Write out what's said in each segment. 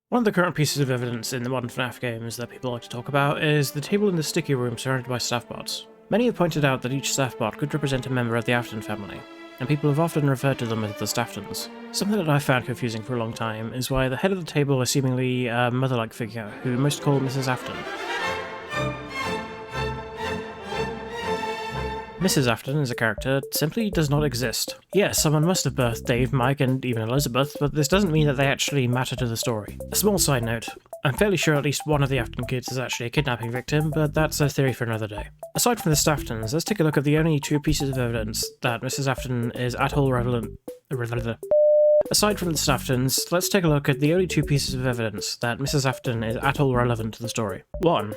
One of the current pieces of evidence in the modern FNAF games that people like to talk about is the table in the sticky room surrounded by staff bots. Many have pointed out that each staff bot could represent a member of the Afton family, and people have often referred to them as the Afton'S. Something that I found confusing for a long time is why the head of the table is seemingly a mother-like figure, who most call Mrs. Afton. Mrs. Afton as a character simply does not exist. Yes, someone must have birthed Dave, Mike, and even Elizabeth, but this doesn't mean that they actually matter to the story. A small side note, I'm fairly sure at least one of the Afton kids is actually a kidnapping victim, but that's a theory for another day. Aside from the Aftons, let's take a look at the only two pieces of evidence that Mrs. Afton is at all relevant. Aside from the Aftons, let's take a look at the only two pieces of evidence that Mrs. Afton is at all relevant to the story. 1.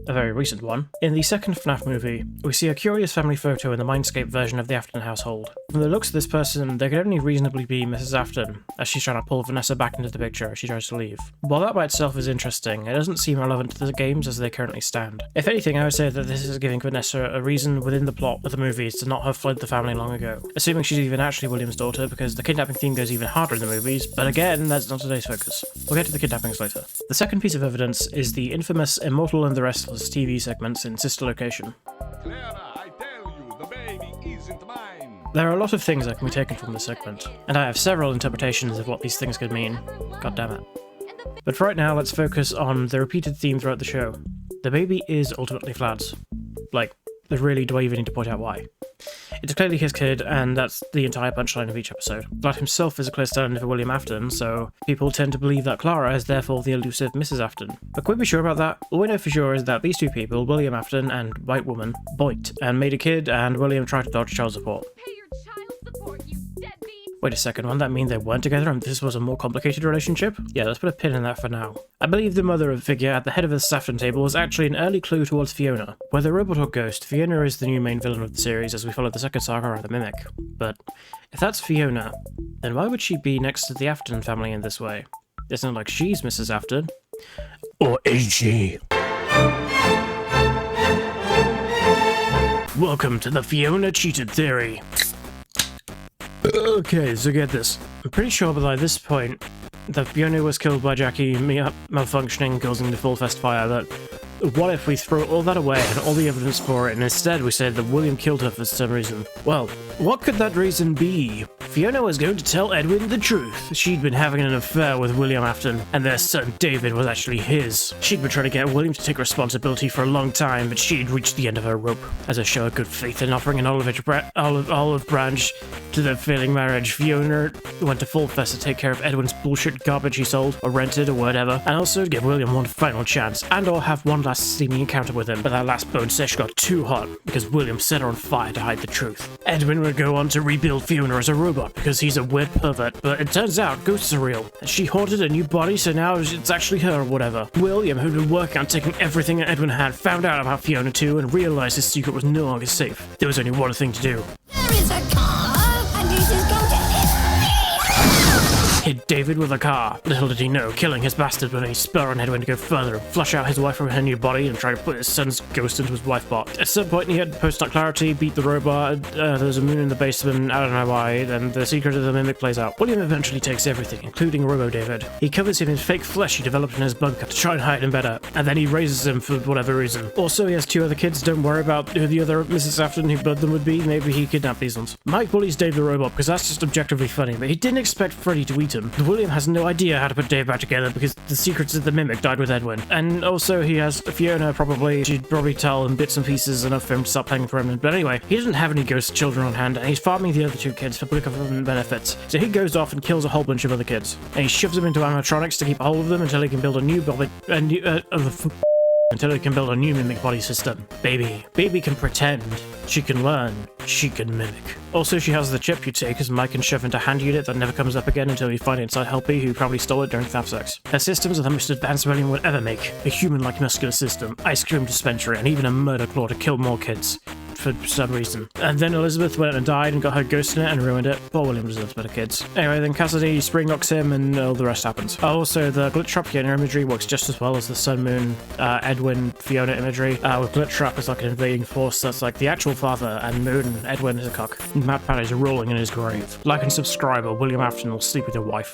A very recent one. In the second FNAF movie, we see a curious family photo in the Mindscape version of the Afton household. From the looks of this person, they could only reasonably be Mrs. Afton, as she's trying to pull Vanessa back into the picture as she tries to leave. While that by itself is interesting, it doesn't seem relevant to the games as they currently stand. If anything, I would say that this is giving Vanessa a reason within the plot of the movies to not have fled the family long ago, assuming she's even actually William's daughter, because the kidnapping theme goes even harder in the movies, but again, that's not today's focus. We'll get to the kidnappings later. The second piece of evidence is the infamous Immortal and the Restless TV segments in Sister Location. Clara, I tell you, the baby isn't mine. There are a lot of things that can be taken from this segment, and I have several interpretations of what these things could mean. God damn it. But for right now, let's focus on the repeated theme throughout the show. The baby is ultimately Vlad's. Like, really, do I even need to point out why? It's clearly his kid, and that's the entire punchline of each episode. Vlad himself is a clear stand-in for William Afton, so people tend to believe that Clara is therefore the elusive Mrs. Afton. But can we be sure about that? All we know for sure is that these two people, William Afton and white woman, boiked and made a kid, and William tried to dodge child support. Pay your child support, you deadbeat! Wait a second, wouldn't that mean they weren't together and this was a more complicated relationship? Yeah, let's put a pin in that for now. I believe the mother figure at the head of the Afton table was actually an early clue towards Fiona. Whether robot or ghost, Fiona is the new main villain of the series as we follow the second saga of the Mimic. But if that's Fiona, then why would she be next to the Afton family in this way? It's not like she's Mrs. Afton. Or is she? Welcome to the Fiona cheated theory. Okay, so get this. I'm pretty sure by this point that Fiona was killed by Jackie malfunctioning, causing the full fest fire, but what if we throw all that away and all the evidence for it, and instead we said that William killed her for some reason? Well, what could that reason be? Fiona was going to tell Edwin the truth. She'd been having an affair with William Afton, and their son David was actually his. She'd been trying to get William to take responsibility for a long time, but she'd reached the end of her rope. As a show of good faith in offering an olive branch to their failing marriage, Fiona went to Full Fest to take care of Edwin's bullshit garbage he sold, or rented, or whatever, and also give William one final chance, and or have one last steamy encounter with him, but that last bone sesh got too hot, because William set her on fire to hide the truth. Edwin would go on to rebuild Fiona as a robot, because he's a weird pervert, but it turns out ghosts are real, and she haunted a new body, so now it's actually her or whatever. William, who'd been working on taking everything that Edwin had, found out about Fiona too, and realized his secret was no longer safe. There was only one thing to do. There is a car, and this is going to Hit David with a car. Little did he know, killing his bastard with a spur on Edwin to go further and flush out his wife from her new body and try to put his son's ghost into his wife bot. At some point he had post-nut clarity, beat the robot, there's a moon in the basement, I don't know why, then the secret of the Mimic plays out. William eventually takes everything, including Robo David. He covers him in fake flesh he developed in his bunker to try and hide him better, and then he raises him for whatever reason. Also, he has two other kids, don't worry about who the other Mrs. Afton who birthed them would be, maybe he kidnapped these ones. Mike bullies Dave the robot because that's just objectively funny, but he didn't expect Freddy to eat him. William has no idea how to put Dave back together because the secrets of the Mimic died with Edwin. And also he has Fiona she'd probably tell him bits and pieces enough for him to stop playing for him. But anyway, he doesn't have any ghost children on hand and he's farming the other two kids for government benefits. So he goes off and kills a whole bunch of other kids. And he shoves them into animatronics to keep a hold of them until he can build a new Mimic body system. Baby can pretend. She can learn. She can mimic. Also, she has the chip you take as Mike can shove into a hand unit that never comes up again until you find it inside Helpy, who probably stole it during FNAF sex. Her systems are the most advanced William would ever make. A human-like muscular system, ice cream dispensary, and even a murder claw to kill more kids. For some reason. And then Elizabeth went and died and got her ghost in it and ruined it. Poor William deserves better kids. Anyway, then Cassidy spring locks him and all the rest happens. Also, the glitch trap Fiona imagery works just as well as the Sun, Moon, Edwin, Fiona imagery. With glitch trap is like an invading force that's like the actual father, and Moon, Edwin is a cock. Matt Pat is rolling in his grave. Like and subscribe or William Afton will sleep with your wife.